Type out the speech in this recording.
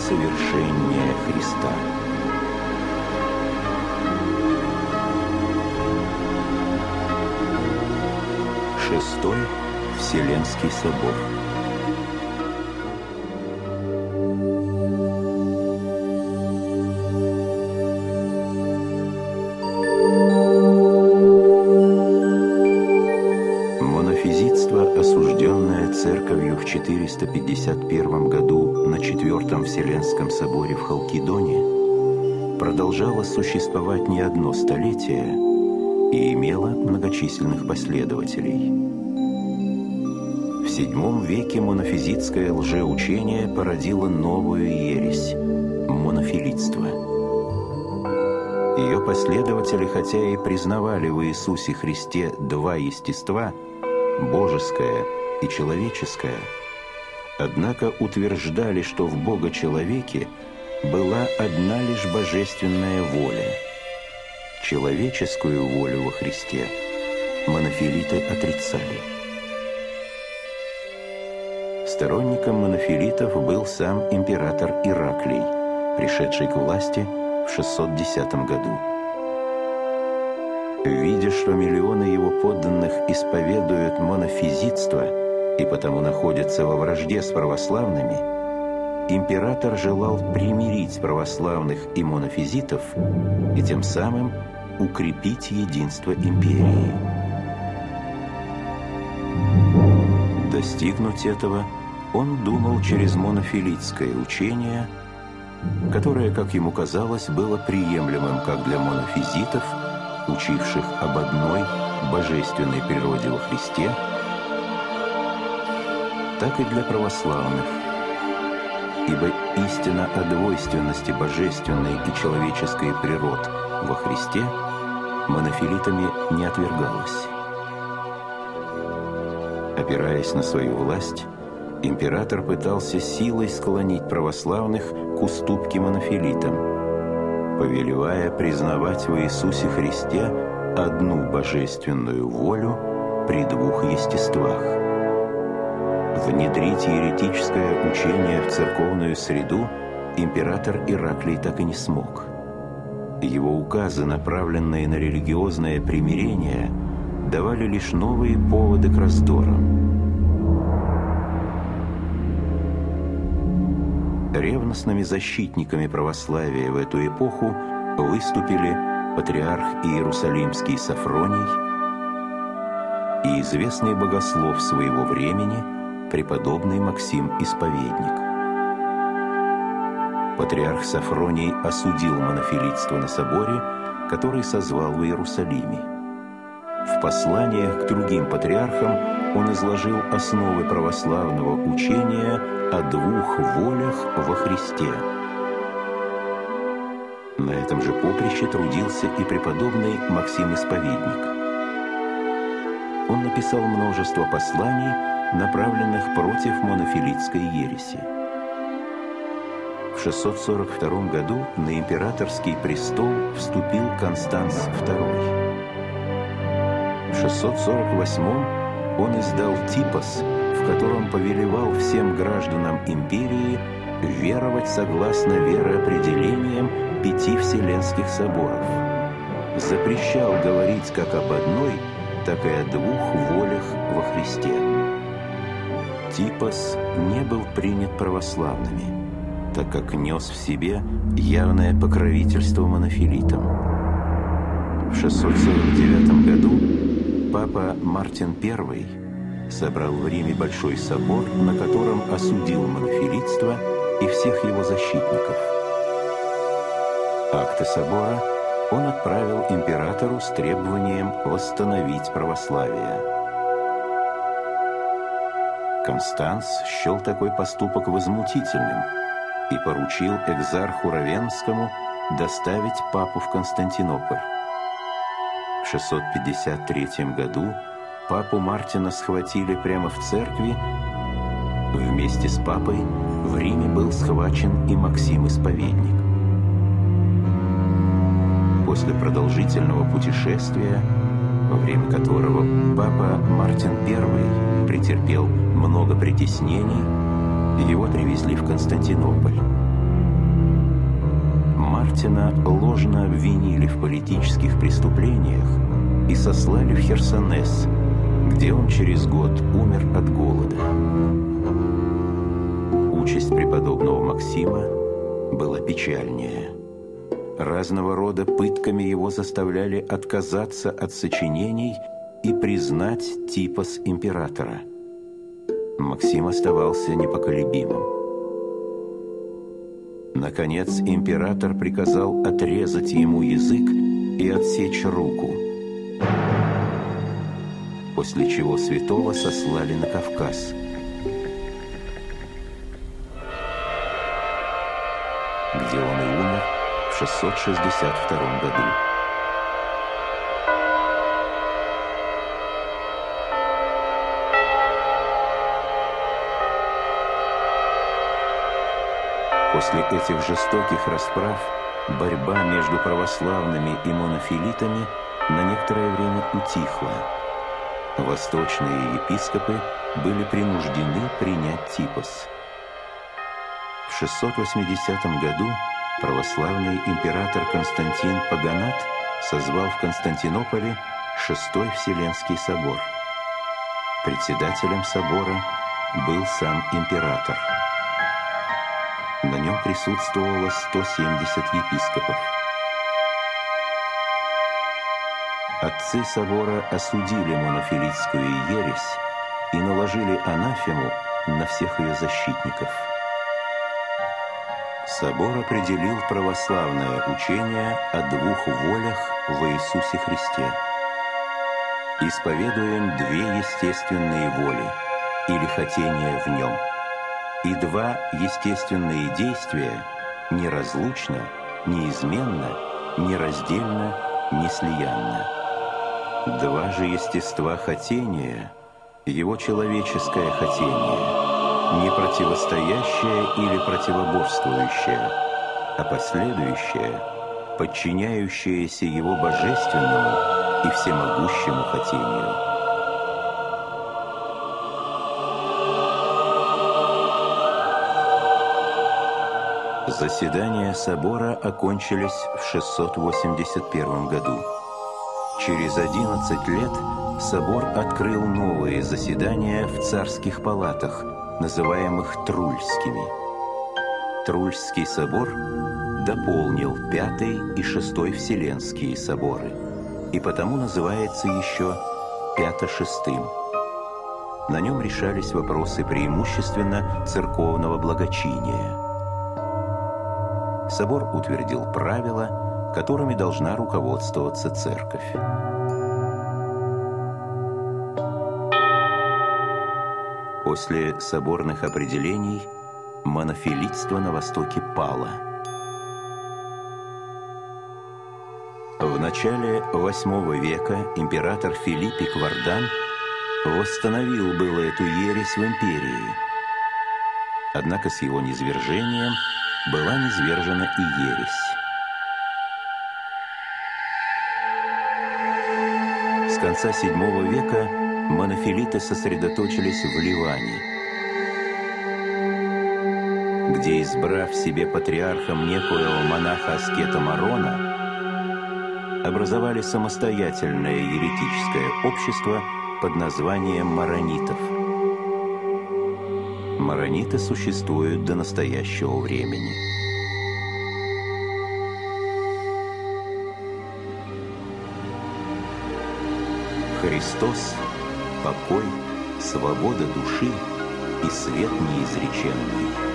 совершение Христа. Шестой Вселенский собор. Монофизитство, осужденное Церковью в 451 году на Четвертом Вселенском соборе в Халкидоне, продолжало существовать не одно столетие и имело многочисленных последователей. В VII веке монофизитское лжеучение породило новую ересь – монофилитство. Ее последователи, хотя и признавали в Иисусе Христе два естества – божеское и человеческое, однако утверждали, что в Бога-человеке была одна лишь божественная воля. Человеческую волю во Христе монофилиты отрицали. Сторонником монофилитов был сам император Ираклий, пришедший к власти в 610 году. Видя, что миллионы его подданных исповедуют монофизитство и потому находятся во вражде с православными, император желал примирить православных и монофизитов и тем самым укрепить единство империи. Достигнуть этого он думал через монофилитское учение, которое, как ему казалось, было приемлемым как для монофизитов, учивших об одной божественной природе во Христе, так и для православных, ибо истина о двойственности божественной и человеческой природ во Христе монофилитами не отвергалась. Опираясь на свою власть, император пытался силой склонить православных к уступке монофилитам, повелевая признавать в Иисусе Христе одну божественную волю при двух естествах. Внедрить еретическое учение в церковную среду император Ираклий так и не смог. Его указы, направленные на религиозное примирение, давали лишь новые поводы к раздорам. Ревностными защитниками православия в эту эпоху выступили патриарх Иерусалимский Сафроний и известный богослов своего времени преподобный Максим Исповедник. Патриарх Сафроний осудил монофилитство на соборе, который созвал в Иерусалиме. В посланиях к другим патриархам он изложил основы православного учения о двух волях во Христе. На этом же поприще трудился и преподобный Максим Исповедник. Он написал множество посланий, направленных против монофилитской ереси. В 642 году на императорский престол вступил Констанс II. В 648 он издал Типос, в котором повелевал всем гражданам империи веровать согласно вероопределениям 5 Вселенских соборов. Запрещал говорить как об одной, так и о двух волях во Христе. Типос не был принят православными, так как нес в себе явное покровительство монофилитам. В 649 году папа Мартин I собрал в Риме Большой собор, на котором осудил монофилитство и всех его защитников. Акты собора он отправил императору с требованием восстановить православие. Констанс счел такой поступок возмутительным и поручил экзарху Равенскому доставить папу в Константинополь. В 653 году папу Мартина схватили прямо в церкви. Вместе с папой в Риме был схвачен и Максим Исповедник. После продолжительного путешествия, во время которого папа Мартин I претерпел много притеснений, его привезли в Константинополь. Мартина ложно обвинили в политических преступлениях и сослали в Херсонес, где он через год умер от голода. Участь преподобного Максима была печальнее. Разного рода пытками его заставляли отказаться от сочинений и признать типос императора. Максим оставался непоколебимым. Наконец, император приказал отрезать ему язык и отсечь руку, после чего святого сослали на Кавказ, где он и умер в 662 году. После этих жестоких расправ борьба между православными и монофилитами на некоторое время утихла. Восточные епископы были принуждены принять типос. В 680 году православный император Константин Паганат созвал в Константинополе Шестой Вселенский собор. Председателем собора был сам император. На нем присутствовало 170 епископов. Отцы собора осудили монофилитскую ересь и наложили анафему на всех ее защитников. Собор определил православное учение о двух волях во Иисусе Христе. Исповедуем две естественные воли или хотения в нем, и два естественные действия неразлучно, неизменно, нераздельно, неслиянно. Два же естества хотения, его человеческое хотение, не противостоящее или противоборствующее, а последующее, подчиняющееся его божественному и всемогущему хотению. Заседания собора окончились в 681 году. Через 11 лет собор открыл новые заседания в царских палатах, называемых Трульскими. Трульский собор дополнил Пятый и Шестой Вселенские соборы, и потому называется еще Пято-Шестым. На нем решались вопросы преимущественно церковного благочиния. Собор утвердил правила, которыми должна руководствоваться церковь. После соборных определений монофилитство на Востоке пало. В начале VIII века император Филиппик Вардан восстановил было эту ересь в империи. Однако с его низвержением была низвержена и ересь. С конца VII века монофилиты сосредоточились в Ливане, где, избрав себе патриархом некоего монаха-аскета Марона, образовали самостоятельное еретическое общество под названием маронитов. Марониты существуют до настоящего времени. Христос, покой, свобода души и свет неизреченный.